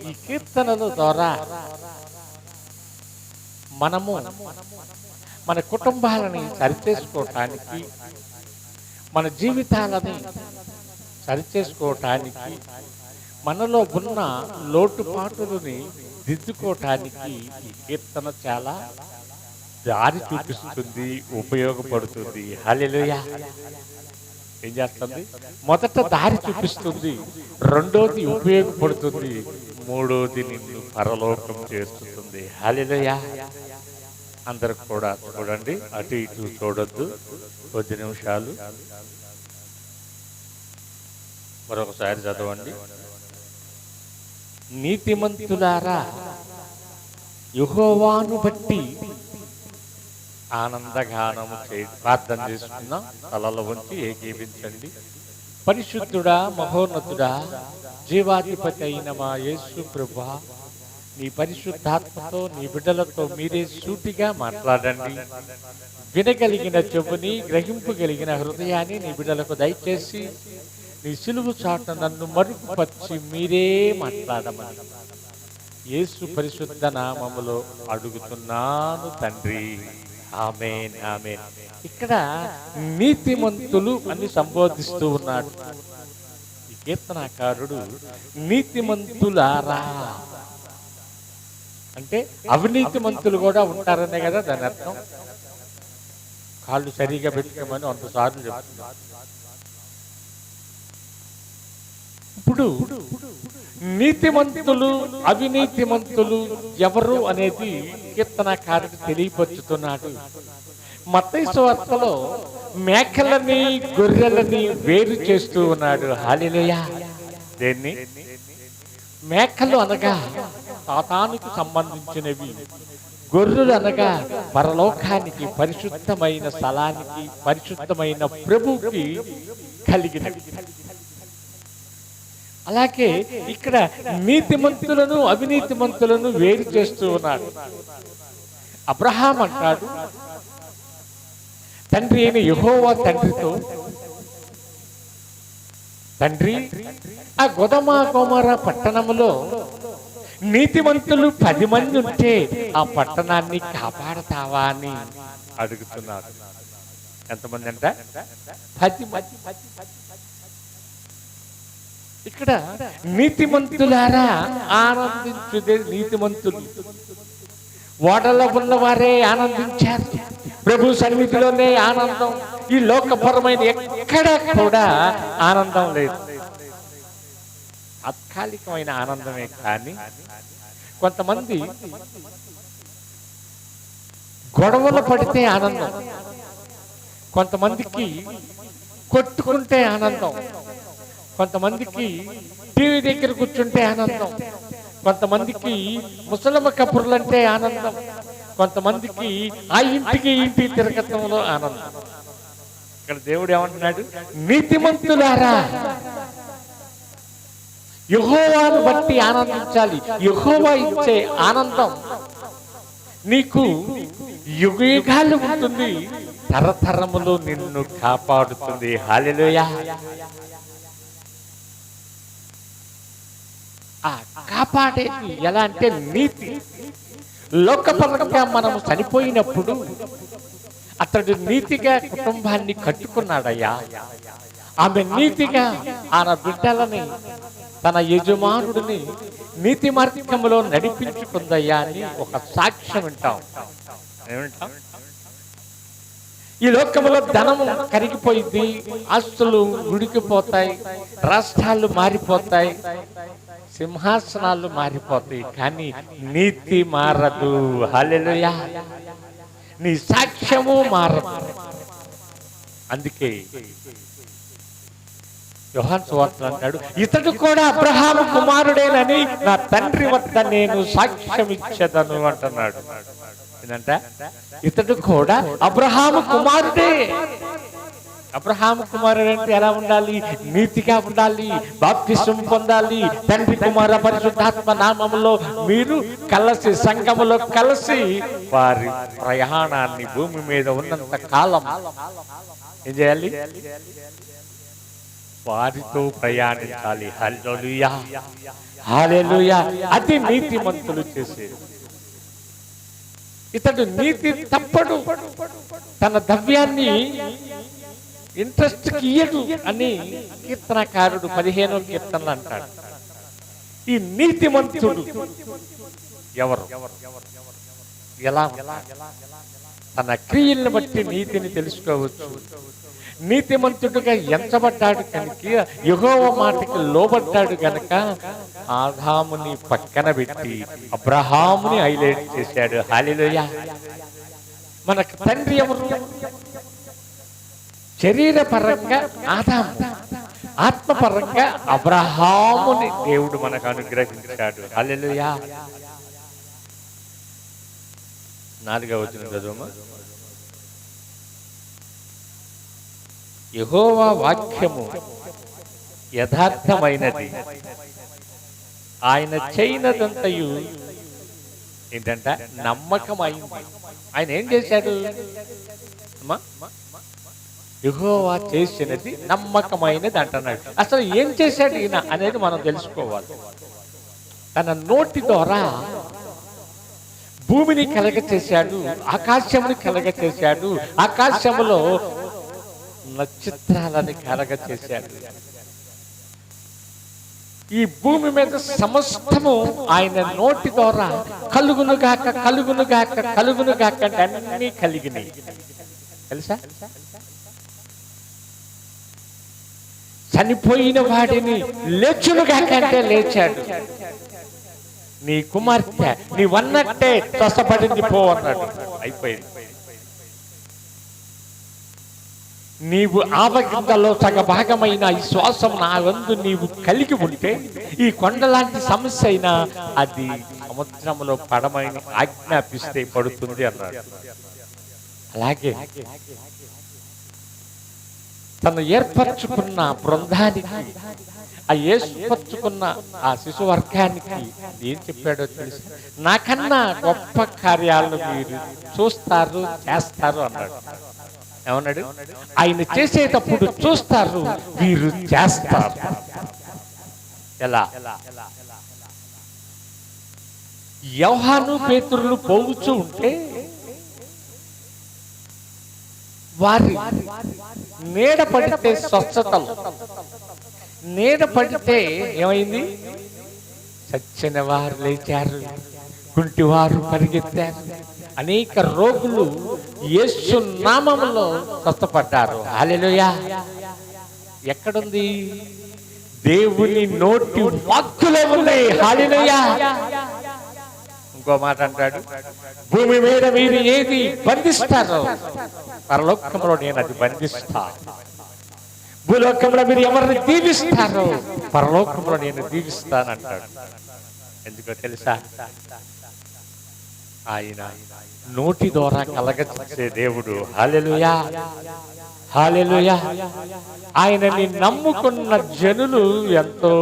ఈ కీర్తనల ద్వారా మనము మన కుటుంబాలని సరిచేసుకోవటానికి, మన జీవితాలని సరిచేసుకోవటానికి, మనలో ఉన్న లోటుపాటులని దిద్దుకోవటానికి ఈ కీర్తన చాలా దారి చూపిస్తుంది, ఉపయోగపడుతుంది. హల్లెలూయా. ఏం చేస్తుంది? మొదట దారి చూపిస్తుంది, రెండోది ఉపయోగపడుతుంది, మూడోది నిన్ను పరలోకం చేస్తుంది. హల్లెలూయా. అందరు కూడా చూడండి, అటు ఇటు చూడొద్దు, కొద్ది నిమిషాలు మరొకసారి చదవండి. నీతిమంతులారా యెహోవాను బట్టి ఆనందగానము చేయండి. ప్రార్థన చేసుకుందాం. తలలో వంచి ఏకీభించండి. పరిశుద్ధుడా, మహోన్నతుడా, జీవాధిపతి అయిన మా యేసు ప్రభువా, నీ పరిశుద్ధాత్మతో నీ బిడ్డలతో మీరే సూటిగా మాట్లాడండి. వినగలిగిన చెవుని, గ్రహింపగలిగిన హృదయాన్ని నీ బిడ్డలకు దయచేసి నీ సిలువు చాట నన్ను మరుగుపరిచి మీరే మాట్లాడమని యేసు పరిశుద్ధ నామములో అడుగుతున్నాను తండ్రి. ఆమేన్, ఆమేన్. ఇక్కడ నీతిమంతులు అని సంబోధిస్తూ ఉన్నాడు ఈ కీర్తనాకారుడు. నీతిమంతులారా అంటే అవినీతిమంతులు కూడా ఉంటారనే కదా దాని అర్థం. కాళ్ళు సరిగా పెట్టుకోమని 100 సార్లు చెప్తున్నారు. ఇప్పుడు నీతిమంతులు, అవినీతిమంతులు ఎవరు అనేది కీర్తనకారుడు తెలియపరుచుతున్నాడు. మత్తయి సువార్తలో మేకలని, గొర్రెలని వేరు చేస్తూ ఉన్నాడు. హల్లెలూయా. దేన్ని? మేకలు అనగా సాతానుకు సంబంధించినవి, గొర్రెలు అనగా పరలోకానికి, పరిశుద్ధమైన స్థలానికి, పరిశుద్ధమైన ప్రభువుకి కలిగినవి. అలాగే ఇక్కడ నీతిమంతులను, అవినీతిమంతులను వేరు చేస్తూ ఉన్నాడు. అబ్రహాం అంటాడు, తండ్రి అయిన యెహోవా తండ్రితో, తండ్రి, ఆ సొదొమ గొమొర్రా పట్టణంలో నీతిమంతులు 10 మంది ఉంటే ఆ పట్టణాన్ని కాపాడతావా అని అడుగుతున్నాడు. ఎంతమంది అంట? 10 మంది. ఇక్కడ నీతిమంతులారా ఆనందించుదే నీతిమంతులు. ఓడలో ఉన్నవారే ఆనందించారు. ప్రభు సన్నిధిలోనే ఆనందం. ఈ లోకపరమైన ఎక్కడ కూడా ఆనందం లేదు. తాత్కాలికమైన ఆనందమే. కానీ కొంతమంది గొడవలు పడితే ఆనందం, కొంతమందికి కొట్టుకుంటే ఆనందం, కొంతమందికి టీవీ దగ్గర కూర్చుంటే ఆనందం, కొంతమందికి ముసలమ్మ కబుర్లంటే ఆనందం, కొంతమందికి ఆ ఇంటికి ఇంటి తిరగతంలో ఆనందం. ఇక్కడ దేవుడు ఏమంటున్నాడు? నీతిమంతులారా యెహోవాను బట్టి ఆనందించాలి. యెహోవా ఇచ్చే ఆనందం నీకు యుగయుగాలు ఉంటుంది, తరతరములు నిన్ను కాపాడుతుంది. హల్లెలూయా. కాపాడేది ఎలా అంటే నీతి. లోకపరంగా మనము చనిపోయినప్పుడు అతడు నీతిగా కుటుంబాన్ని కట్టుకున్నాడయ్యా. ఆమె నీతిగా ఆమె బిడ్డలని, తన యజమానుడిని నీతి మార్గంలో నడిపించుకుందయ్యా అని ఒక సాక్ష్యం వింటాం. ఏమంటాం? ఈ లోకంలో ధనము కరిగిపోయింది, ఆస్తులు ఉడికిపోతాయి, రాష్ట్రాలు మారిపోతాయి, సింహాసనాలు మారిపోతాయి, కానీ నీతి మారదు. హల్లెలూయా. నీ సాక్ష్యము మారదు. అందుకే యోహాను సువార్తలో అంటాడు, ఇతడు కూడా అబ్రహాము కుమారుడేనని నా తండ్రి వద్ద నేను సాక్ష్యం ఇచ్చేదను అంటున్నాడు. ఏంటంట? ఇతడు కూడా అబ్రహాము కుమారుడే. అబ్రహాము కుమారుడు అంటే ఎలా ఉండాలి? నీతిగా ఉండాలి, బాప్తిసం పొందాలి, తండ్రి కుమార పరిశుద్ధాత్మ నామములో మీరు కలిసి, సంఘములో కలిసి వారి ప్రయాణాన్ని భూమి మీద ఉన్నంత కాలం ఏం చేయాలి? వారితో ప్రయాణించాలి. హల్లెలూయా, హల్లెలూయా. అది నీతిమంతులు చేసేది. ఇతడు నీతి తప్పడు, తన ద్రవ్యాన్ని ఇంట్రెస్ట్ ఇయ్యడు అని కీర్తనకారుడు 15వ కీర్తనలు అంటాడు. ఈ నీతిమంతుడు ఎవరు? ఎలా? తన క్రియలను బట్టి నీతిని తెలుసుకోవచ్చు. నీతిమంతుడుగా ఎంచబడ్డాడు కనుక, యెహోవా మాటకి లోబడ్డాడు గనక ఆదాముని పక్కన పెట్టి అబ్రహాముని హైలైట్ చేశాడు. హల్లెలూయా. మనకు తండ్రి ఎవరు? శరీరపరంగా ఆదాము, ఆత్మపరంగా అబ్రహాముని దేవుడు మనకు అనుగ్రహించాడు. హల్లెలూయా. 4వ వచనం చదువుమా. యెహోవా వాక్యము యథార్థమైనది, ఆయన చేయనదంతయు ఏంటంట? నమ్మకమైంది. ఆయన ఏం చేశాడు? యెహోవా చేసినది నమ్మకమైనది అంటున్నాడు. అసలు ఏం చేశాడు ఈయన అనేది మనం తెలుసుకోవాలి. తన నోటి ద్వారా భూమిని కలగ చేశాడు, ఆకాశముని కలగ చేశాడు, ఆకాశములో నక్షత్రాలని కలగ చేశాడు. ఈ భూమి మీద సమస్తము ఆయన నోటి ద్వారా కలుగునుగాక కలుగునుగాక కలుగునుగాక అంటే అన్ని కలిగినాయి. తెలుసా? చనిపోయిన వాడిని లేచునుగాక అంటే లేచాడు. నీ కుమార్తె నీవన్నట్టే స్వస్థపడింది పో అన్నాడు. అయిపోయింది. నీవు ఆవగింజలో సగభాగమైన ఈ శ్వాసం నా వందు నీవు కలిగి ఉంటే ఈ కొండలాంటి సమస్య అయినా అది సముద్రంలో పడమని ఆజ్ఞాపిస్తే పడుతుంది అన్నాడు. అలాగే తను ఏర్పరచుకున్న బృందానికి, ఆ ఏర్పరచుకున్న ఆ శిశు వర్గానికి ఏం చెప్పాడో తెలుసు? నాకన్నా గొప్ప కార్యాలను మీరు చూస్తారు, చేస్తారు అన్నాడు. ఏమన్నాడు? ఆయన చేసేటప్పుడు చూస్తారు, వీరు చేస్తారు. ఎలా? యోహాను పేతురులు పోవచ్చు ఉంటే వారి నీడ పడితే స్వచ్ఛతలు, నీడ పడితే ఏమైంది? చచ్చిన వారు లేచారు, కుంటివారు పరిగెత్తారు, అనేక రోగులు యేసు నామములో స్వస్థపడ్డారు. హల్లెలూయా. ఎక్కడుంది? దేవుని నోటి వాక్కులో ఉన్నాయి. హల్లెలూయా. ఇంకో మాట అంటాడు, భూమి మీద మీరు ఏది బంధిస్తారో పరలోకంలో నేను అది బంధిస్తా. భూలోకంలో మీరు ఎవరిని దీవిస్తారో పరలోకంలో నేను దీవిస్తానంటాడు. ఎందుకో తెలుసా? ఆయన నోటి ద్వారా కలగచేసే దేవుడు. హల్లెలూయా, హల్లెలూయా. ఆయనని నమ్ముకున్న జనులు ఎంతో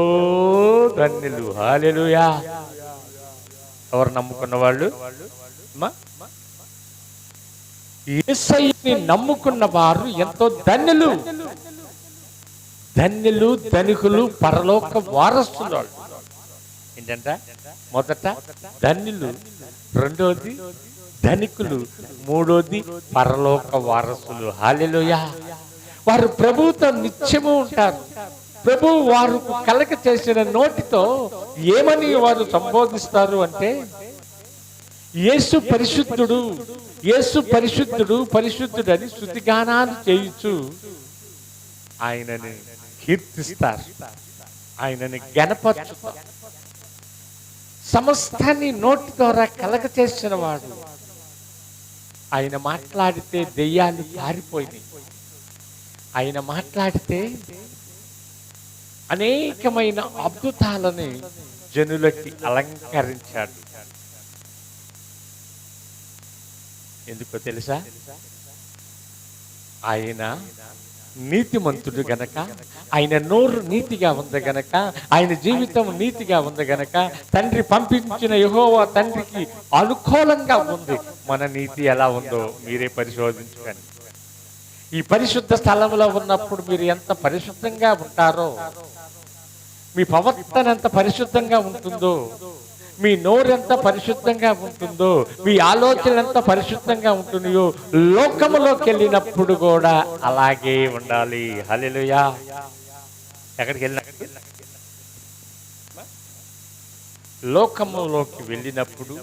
ధన్యులు. హల్లెలూయా. ఎవరు నమ్ముకున్న వాళ్ళు? యేసయ్యని నమ్ముకున్న వారు ఎంతో ధన్యులు. ధన్యులు, ధనికులు, పరలోక వారసులు. ఏంటంట? మొదట ధన్యులు, రెండోది ధనికులు, మూడోది పరలోక వారసులు. హల్లెలూయా. వారు ప్రభువుతో నిత్యము ఉంటారు. ప్రభు వారు కలగ చేసిన నోటితో ఏమని వారు సంబోధిస్తారు అంటే, యేసు పరిశుద్ధుడు, యేసు పరిశుద్ధుడు, పరిశుద్ధుడు అని స్తుతిగానాలు చేయుచు ఆయనని కీర్తిస్తారు, ఆయనని గణపరచుతారు. సమస్తాన్ని నోటి ద్వారా కలగ చేసిన వాడు. ఆయన మాట్లాడితే దెయ్యాలు పారిపోయినాయి. ఆయన మాట్లాడితే అనేకమైన అద్భుతాలని జనులకి అలంకరించాడు. ఎందుకో తెలుసా? ఆయన నీతిమంతుడు గనక, ఆయన నోరు నీతిగా ఉంది గనక, ఆయన జీవితం నీతిగా ఉంది గనక, తండ్రి పంపించిన యెహోవా తండ్రికి అనుకూలంగా ఉంది. మన నీతి ఎలా ఉందో మీరే పరిశోధించుకోండి. ఈ పరిశుద్ధ స్థలంలో ఉన్నప్పుడు మీరు ఎంత పరిశుద్ధంగా ఉంటారో, మీ ప్రవర్తన ఎంత పరిశుద్ధంగా ఉంటుందో, మీ నోరు ఎంత పరిశుద్ధంగా ఉంటుందో, మీ ఆలోచన ఎంత పరిశుద్ధంగా ఉంటుందో, లోకములోకి వెళ్ళినప్పుడు కూడా అలాగే ఉండాలి. హల్లెలూయా. ఎక్కడికి వెళ్ళినా లోకములోకి వెళ్ళినప్పుడు,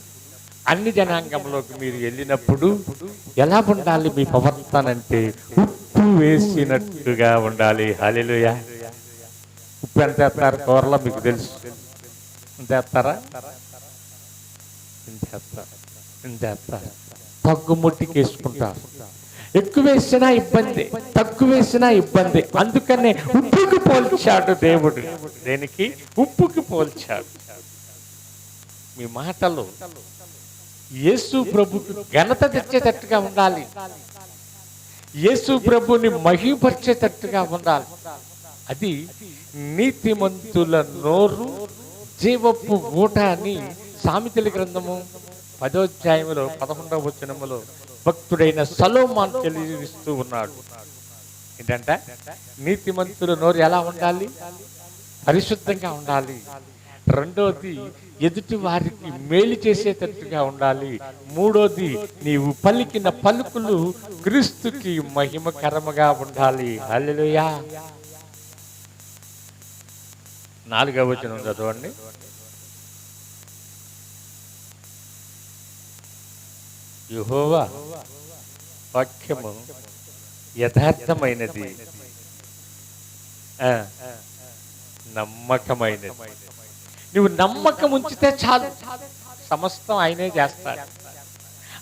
అన్ని జనాంగంలోకి మీరు వెళ్ళినప్పుడు ఎలా ఉండాలి మీ ప్రవర్తన అంటే ఉప్పు వేసినట్టుగా ఉండాలి. హల్లెలూయా. ఉప్పు ఎంత వేస్తారు కూరలో మీకు తెలుసు. ఎంత వేస్తారా? ఎంత వేస్తారు? తగ్గు ముట్టికి వేసుకుంటారు. ఎక్కువ వేసినా ఇబ్బంది, తక్కువ వేసినా ఇబ్బంది. అందుకనే ఉప్పుకి పోల్చాడు దేవుడు. దేనికి? ఉప్పుకి పోల్చాడు. మీ మాటలు యేసు ప్రభుకి ఘనత తెచ్చేటట్టుగా ఉండాలి. యేసు ప్రభుని మహిమపరిచేటట్టుగా ఉండాలి. అది నీతిమంతుల నోరు జీవపు ఊట అని సామెతల గ్రంథము 10వ అధ్యాయములో 11వ వచనములో భక్తుడైన సొలొమోను తెలియజేస్తూ ఉన్నాడు. ఏంటంటే నీతిమంతుల నోరు ఎలా ఉండాలి? పరిశుద్ధంగా ఉండాలి. రెండోది ఎదుటి వారికి మేలు చేసేటట్టుగా ఉండాలి. మూడోది నీవు పలికిన పలుకులు క్రీస్తుకి మహిమకరముగా ఉండాలి. హల్లెలూయా. 4వ వచనం చదవండి. యెహోవా వాక్యము యథార్థమైనది, నమ్మకమైనది. నువ్వు నమ్మకం ఉంచితే చాలు, సమస్తం ఆయనే చేస్తాడు.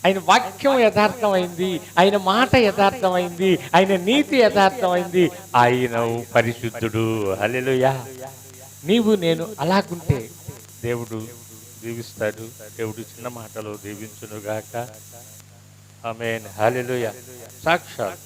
ఆయన వాక్యం యథార్థమైంది, ఆయన మాట యథార్థమైంది, ఆయన నీతి యథార్థమైంది, ఆయన పరిశుద్ధుడు. హల్లెలూయా. నీవు నేను అలాగుంటే దేవుడు దీవిస్తాడు. దేవుడు చిన్న మాటలు దీవించునుగాక. ఆమేన్. హల్లెలూయా. సాక్షాత్